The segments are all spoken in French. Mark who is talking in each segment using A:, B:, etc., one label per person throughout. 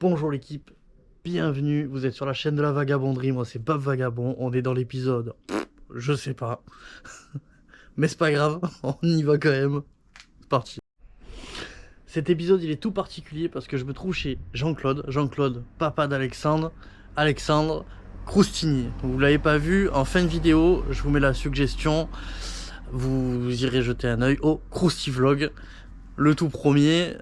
A: Bonjour l'équipe, bienvenue, vous êtes sur la chaîne de la vagabonderie, moi c'est Bob Vagabond, on est dans l'épisode, je sais pas, mais c'est pas grave, on y va quand même, c'est parti. Cet épisode il est tout particulier parce que je me trouve chez Jean-Claude, papa d'Alexandre, Alexandre Croustini. Vous l'avez pas vu, en fin de vidéo, je vous mets la suggestion, vous irez jeter un oeil au Croustivlog. Le tout premier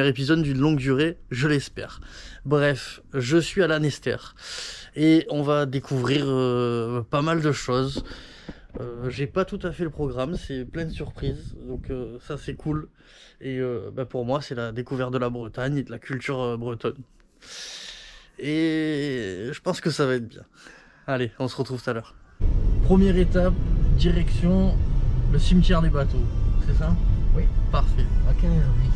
A: épisode d'une longue durée, je l'espère. Bref, je suis à l'Anester et on va découvrir pas mal de choses. J'ai pas tout à fait le programme, c'est plein de surprises, donc ça c'est cool. Et pour moi, c'est la découverte de la Bretagne et de la culture bretonne. Et je pense que ça va être bien. Allez, on se retrouve tout à l'heure. Première étape, direction le cimetière des bateaux, c'est ça ?
B: Oui.
A: Parfait.
B: À Kerhervie.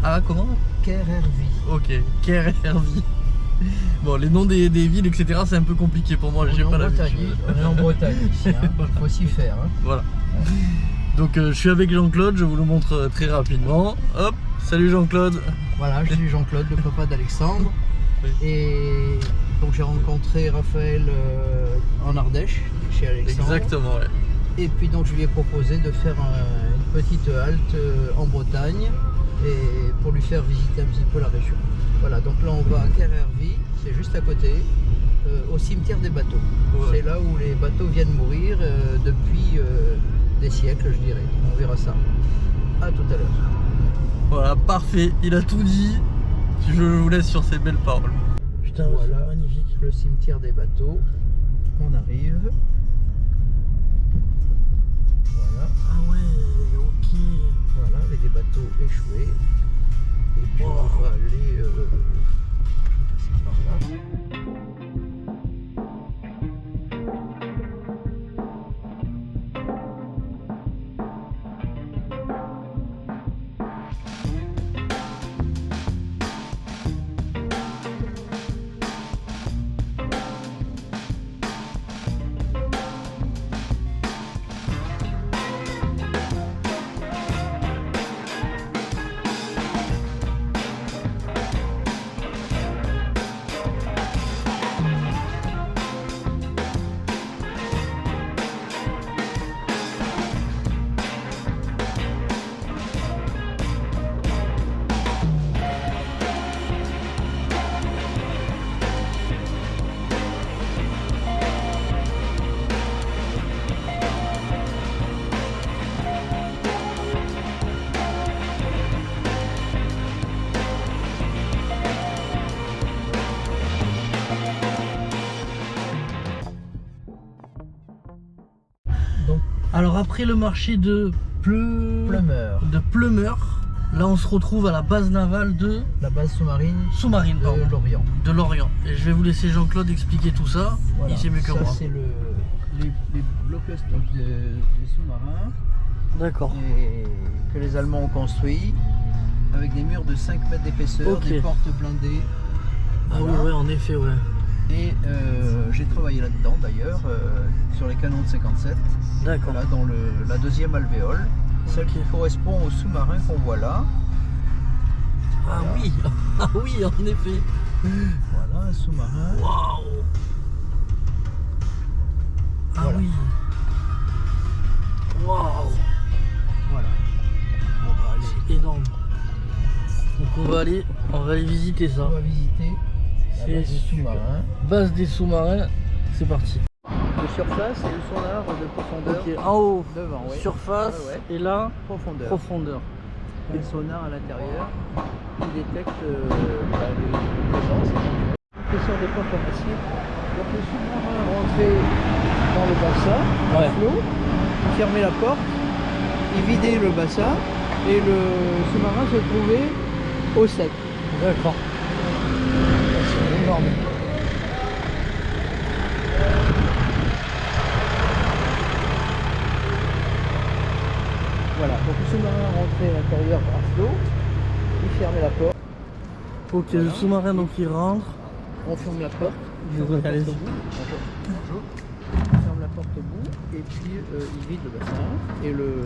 A: Ah, comment ?
B: Kerhervie.
A: Ok, Kerhervie. Bon, les noms des villes, etc., c'est un peu compliqué pour moi, j'ai pas l'habitude.
B: On est en Bretagne ici, hein.
A: Voilà.
B: Faut s'y faire. Hein.
A: Voilà. Donc, je suis avec Jean-Claude, je vous le montre très rapidement. Hop, salut Jean-Claude.
B: Voilà, je suis Jean-Claude, le papa d'Alexandre.
A: Oui.
B: Et donc j'ai rencontré Raphaël en Ardèche, chez Alexandre.
A: Exactement, ouais.
B: Et puis donc je lui ai proposé de faire une petite halte en Bretagne et pour lui faire visiter un petit peu la région. Voilà, donc là on va à Kerhervie, c'est juste à côté, au cimetière des bateaux. Ouais. C'est là où les bateaux viennent mourir depuis des siècles, je dirais. On verra ça. À tout à l'heure.
A: Voilà, parfait, il a tout dit. Je vous laisse sur ces belles paroles. Putain,
B: voilà,
A: magnifique.
B: Le cimetière des bateaux. On arrive. Voilà.
A: Ah ouais, ok.
B: Voilà, avec des bateaux échoués. Et puis on va aller je vais passer par là.
A: Alors après le marché de Pleumeur, là on se retrouve à la base navale de...
B: La base sous-marine
A: de
B: Lorient.
A: De Lorient. Et je vais vous laisser Jean-Claude expliquer tout ça,
B: Voilà.
A: il sait mieux que moi.
B: Ça c'est les blocs des sous-marins.
A: D'accord.
B: Que les Allemands ont construit avec des murs de 5 mètres d'épaisseur,
A: Okay.
B: des portes blindées.
A: Ah
B: Voilà.
A: oui, ouais, en effet, ouais.
B: Et j'ai travaillé là-dedans d'ailleurs, sur les canons de 57.
A: D'accord.
B: Là, dans la deuxième alvéole, celle qui correspond au sous-marin qu'on voit là.
A: Ah
B: Voilà.
A: oui, ah oui, en effet.
B: Voilà, un sous-marin.
A: Waouh. Ah
B: Voilà.
A: oui. Waouh.
B: Voilà. On va aller,
A: C'est énorme. Donc on va aller visiter ça.
B: on va visiter la
A: C'est
B: base des
A: super.
B: sous-marins.
A: Base des sous-marins, c'est parti.
B: De surface et le sonar de profondeur.
A: Ok, en haut,
B: Devant, ouais.
A: surface,
B: Ouais, ouais.
A: et là,
B: Profondeur.
A: profondeur.
B: Et le sonar à l'intérieur qui détecte les présences. L'épaisseur des portes en acier. Donc le sous-marin rentrait dans le bassin,
A: Ouais.
B: à flot, il fermait la porte, il vidait le bassin et le sous-marin se trouvait au sec.
A: D'accord.
B: C'est énorme. Voilà, donc le sous-marin rentrait à l'intérieur à flot, il fermait la porte.
A: Ok,
B: Voilà.
A: le sous-marin donc il rentre.
B: On ferme la porte.
A: Désolé, allez-y.
B: Bonjour. On ferme la porte au bout et puis il vide le bassin et le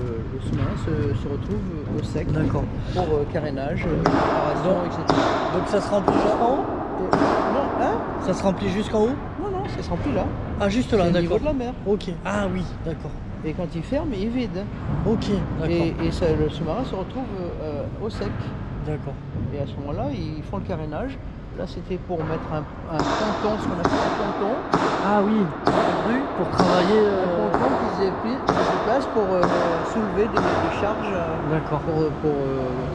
B: sous-marin se retrouve au sec.
A: D'accord.
B: Pour carénage, préparation, etc.
A: Donc Donc ça se remplit jusqu'en haut?
B: Non, hein?
A: Ça se remplit jusqu'en haut?
B: Non, non, ça se remplit là.
A: Ah, juste là,
B: C'est au niveau
A: d'accord.
B: de la mer.
A: Ok. Ah oui, d'accord.
B: Et quand il ferme, il vide.
A: Ok, d'accord.
B: Et le sous-marin se retrouve au sec.
A: D'accord.
B: Et à ce moment-là, ils font le carénage. Là, c'était pour mettre un ponton, ce qu'on appelle un ponton.
A: Ah oui, rue pour travailler.
B: Un ponton qui se déplace pour soulever des charges
A: D'accord.
B: pour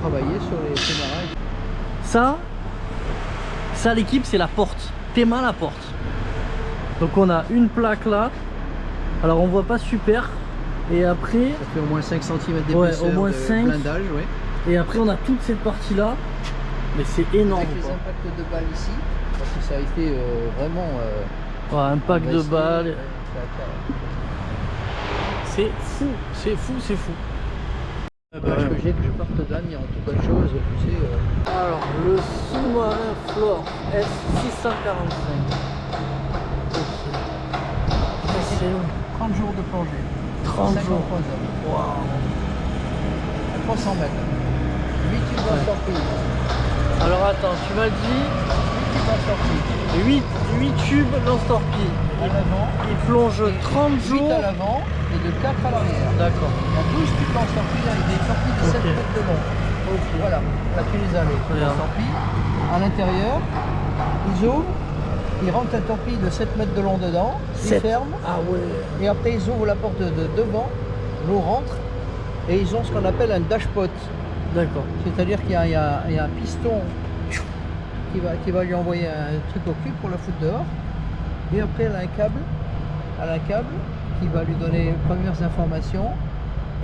B: travailler sur les sous-marins.
A: Ça l'équipe, c'est la porte. Tes mains, la porte. Donc on a une plaque là. Alors on voit pas super. Et après,
B: Ça fait au moins 5 cm d'épaisseur
A: Ouais, au moins
B: de
A: 5.
B: blindage. Ouais.
A: et après on a toute cette partie là. Mais c'est énorme.
B: Avec les
A: quoi.
B: impacts de balles ici, parce que ça a été vraiment...
A: Ouais, un pack de
B: investi.
A: balles.
B: Ouais,
A: C'est fou, c'est fou, c'est fou.
B: L'image que j'ai que je parte d'Amiens, toute bonne chose, tu sais...
A: Alors, le sous-marin Flore S645. C'est long.
B: 30 jours de plongée.
A: 30 jours.
B: 53 hommes.
A: Waouh.
B: À 300 mètres. 8 tubes en sortie.
A: Alors attends, tu m'as dit
B: 8 tubes en sortie.
A: 8 tubes lance-torpille.
B: À l'avant.
A: Il plonge 30
B: 8
A: jours.
B: à l'avant et de 4 à l'arrière.
A: D'accord.
B: Il y a 12 tubes en sortie avec des sorties de 7
A: Ok.
B: mètres de long. Voilà, là tu les as les tubes
A: Regarde.
B: en sortie. À l'intérieur, ils ouvrent, ils rentrent un torpille de 7 mètres de long dedans, ils
A: Sept.
B: ferment,
A: Ah ouais.
B: et après ils ouvrent la porte de devant, l'eau rentre, et ils ont ce qu'on appelle un dashpot.
A: D'accord.
B: C'est-à-dire qu'il y a un piston qui va lui envoyer un truc au cul pour la foutre dehors. Et après, elle a un câble qui va lui donner les premières informations.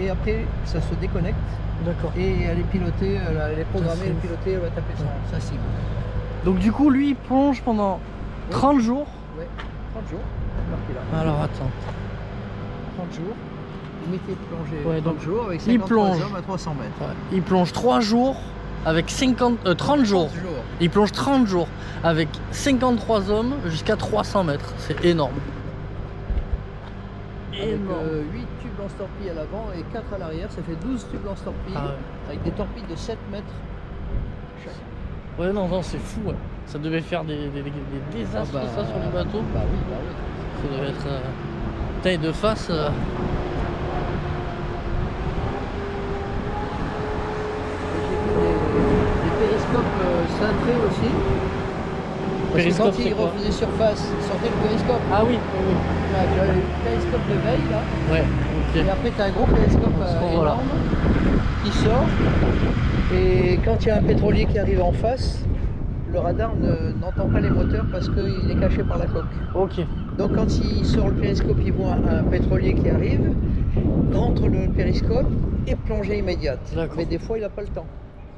B: Et après, ça se déconnecte.
A: D'accord.
B: Et elle est pilotée, elle est programmée, elle est
A: cible.
B: pilotée, elle va taper sa cible.
A: Donc du coup, lui, il plonge pendant 30 jours.
B: Ouais, 30 jours. Marqué là.
A: Alors attends.
B: 30 jours. Limité de plongée.
A: Ouais,
B: 30
A: donc,
B: jours avec
A: il
B: 53
A: plonge.
B: hommes à 300 mètres.
A: Ouais. Il plonge 3 jours avec 30 jours.
B: 30 jours.
A: Il plonge 30 jours avec 53 hommes jusqu'à 300 mètres. C'est énorme.
B: Avec
A: Énorme.
B: 8 tubes lance-torpilles à l'avant et 4 à l'arrière, ça fait 12 tubes lance-torpilles
A: Ah ouais.
B: avec des torpilles de 7 mètres chaque.
A: Ouais, non, non, c'est fou. Ouais. Ça devait faire des désastres, ça, sur les bateaux.
B: Bah oui, bah oui.
A: Ça devait être. Taille de face.
B: Des périscopes cintrés aussi. Parce
A: Périscope,
B: que
A: c'est
B: quand ils
A: quoi
B: refaisait surface, ils sortaient le périscope.
A: Ah oui,
B: Là, tu as le périscope de veille là.
A: ouais,
B: Et
A: ok.
B: après, tu as un gros périscope
A: Voilà.
B: énorme qui sort. Et quand il y a un pétrolier qui arrive en face, le radar n'entend pas les moteurs parce qu'il est caché par la coque.
A: Ok.
B: Donc quand il sort le périscope, il voit un pétrolier qui arrive, rentre le périscope et plongée immédiate.
A: D'accord.
B: Mais des fois, il n'a pas le temps.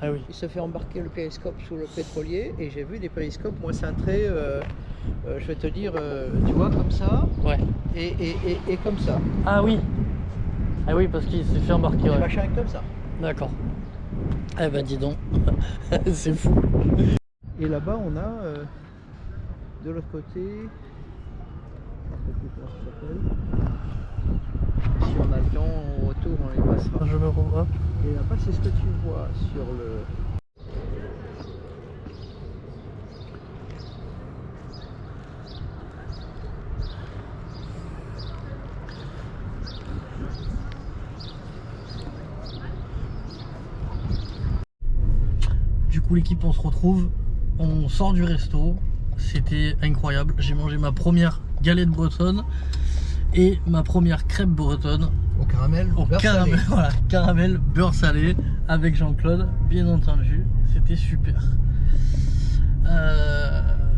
A: Ah oui.
B: Il se fait embarquer le périscope sous le pétrolier et j'ai vu des périscopes moins cintrés, je vais te dire, tu vois, comme ça
A: Ouais.
B: et comme ça.
A: Ah oui. Ah oui, parce qu'il s'est fait embarquer.
B: Des
A: Ouais.
B: machins comme ça.
A: D'accord. Eh ben dis donc. C'est fou.
B: Et là-bas, on a de l'autre côté, je sais plus comment ça s'appelle. Si on a le temps, au retour, on les passera.
A: Je me revois.
B: Et là-bas, c'est ce que tu vois sur le...
A: Du coup, l'équipe, on se retrouve. On sort du resto. C'était incroyable. J'ai mangé ma première galette bretonne et ma première crêpe bretonne
B: Au caramel,
A: au
B: beurre
A: caramel,
B: salé.
A: voilà, caramel beurre salé avec Jean-Claude, bien entendu. C'était super.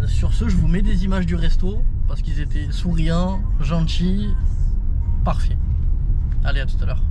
A: Sur ce, je vous mets des images du resto parce qu'ils étaient souriants, gentils, parfait. Allez, à tout à l'heure.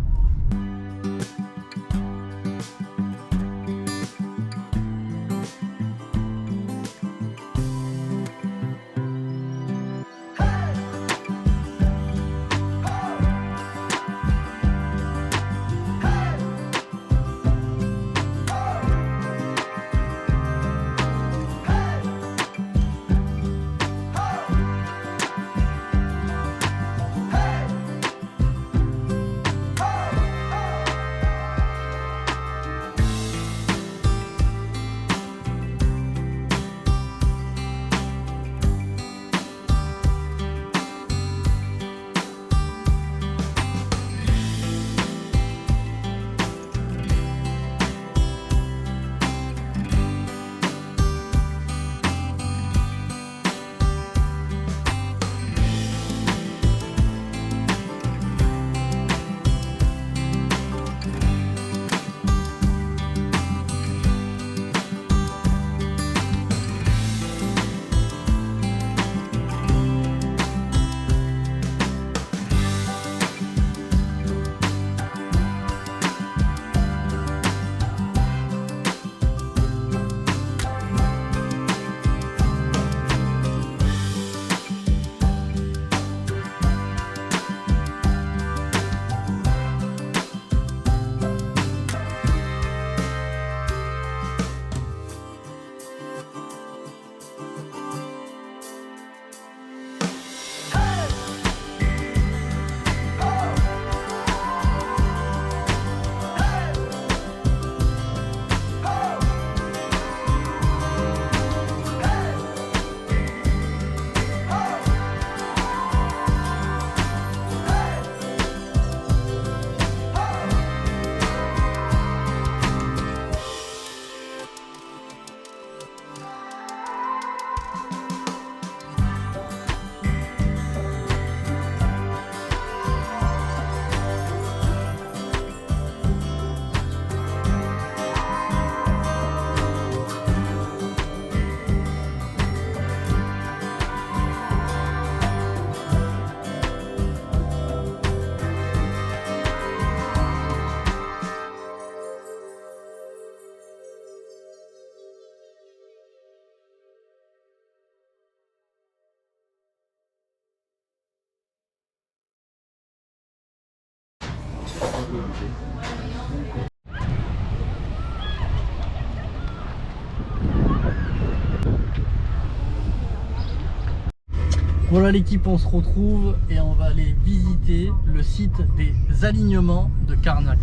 A: Voilà l'équipe, on se retrouve et on va aller visiter le site des alignements de Carnac.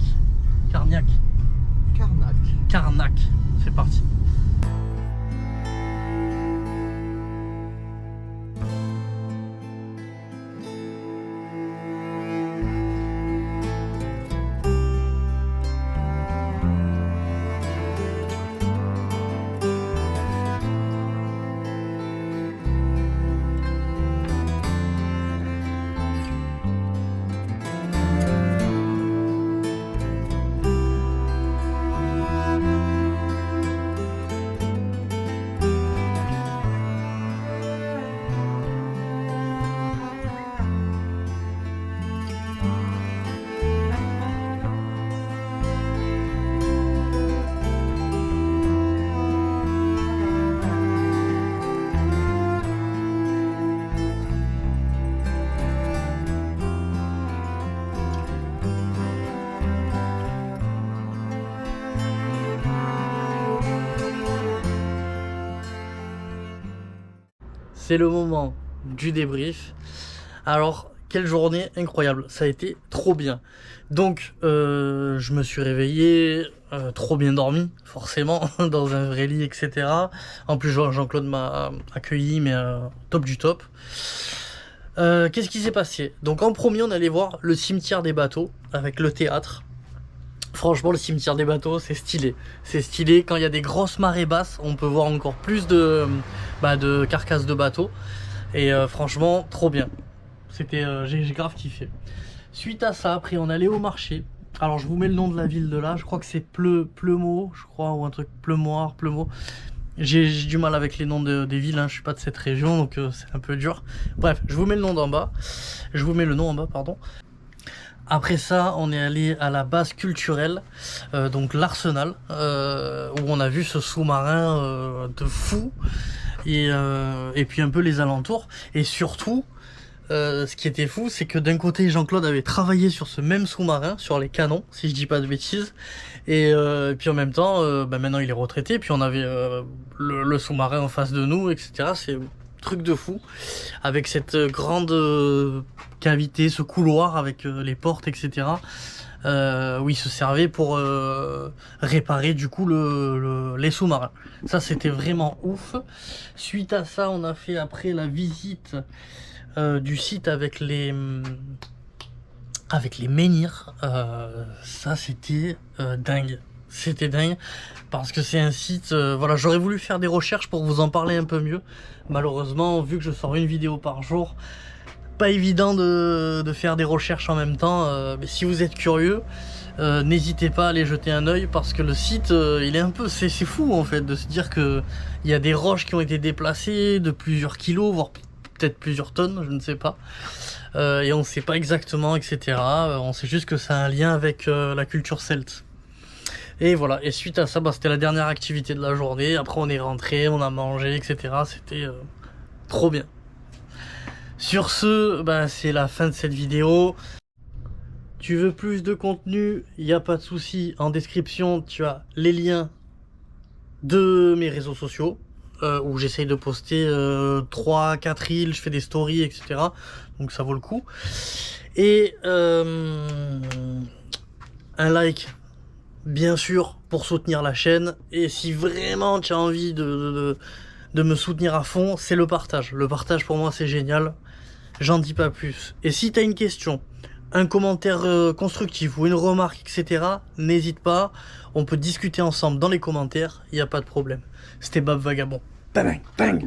A: Carnac. Carnac. C'est parti. C'est le moment du débrief. Alors, quelle journée incroyable, ça a été trop bien. Donc, je me suis réveillé, trop bien dormi, forcément, dans un vrai lit, etc. En plus, Jean-Claude m'a accueilli, mais top du top. Qu'est-ce qui s'est passé? Donc, en premier, on allait voir le cimetière des bateaux, avec le théâtre. Franchement, le cimetière des bateaux, c'est stylé. C'est stylé. Quand il y a des grosses marées basses, on peut voir encore plus de carcasses de bateaux. Et franchement, trop bien. C'était, j'ai grave kiffé. Suite à ça, après, on allait au marché. Alors, je vous mets le nom de la ville de là. Je crois que c'est Pleumaux, je crois, ou un truc Pleumoir, Pleumaux. J'ai du mal avec les noms des villes, hein. Je suis pas de cette région, donc c'est un peu dur. Bref, je vous mets le nom d'en bas. Je vous mets le nom en bas, pardon. Après ça, on est allé à la base culturelle, donc l'Arsenal, où on a vu ce sous-marin de fou, et puis un peu les alentours. Et surtout, ce qui était fou, c'est que d'un côté, Jean-Claude avait travaillé sur ce même sous-marin, sur les canons, si je dis pas de bêtises, et puis en même temps, maintenant il est retraité, puis on avait le sous-marin en face de nous, etc. C'est truc de fou, avec cette grande cavité, ce couloir avec les portes, etc. Où il se servait pour réparer du coup les sous-marins. Ça, c'était vraiment ouf. Suite à ça, on a fait après la visite du site avec les menhirs. Ça, c'était dingue. C'était dingue parce que c'est un site, voilà, j'aurais voulu faire des recherches pour vous en parler un peu mieux. Malheureusement, vu que je sors une vidéo par jour, pas évident de faire des recherches en même temps. Mais si vous êtes curieux, n'hésitez pas à aller jeter un œil parce que le site, il est un peu, c'est fou en fait de se dire que il y a des roches qui ont été déplacées de plusieurs kilos, voire peut-être plusieurs tonnes, je ne sais pas. Et on ne sait pas exactement, etc. On sait juste que ça a un lien avec la culture celte. Et voilà, et suite à ça, c'était la dernière activité de la journée. Après on est rentré, on a mangé, etc. C'était trop bien. Sur ce, c'est la fin de cette vidéo. Tu veux plus de contenu, il n'y a pas de souci. En description, tu as les liens de mes réseaux sociaux. Où j'essaye de poster 3-4 reels, je fais des stories, etc. Donc ça vaut le coup. Et un like, bien sûr, pour soutenir la chaîne. Et si vraiment tu as envie de me soutenir à fond, c'est le partage. Le partage pour moi c'est génial. J'en dis pas plus. Et si tu as une question, un commentaire constructif ou une remarque, etc., n'hésite pas. On peut discuter ensemble dans les commentaires. Il n'y a pas de problème. C'était Bab Vagabond. Bang, bang.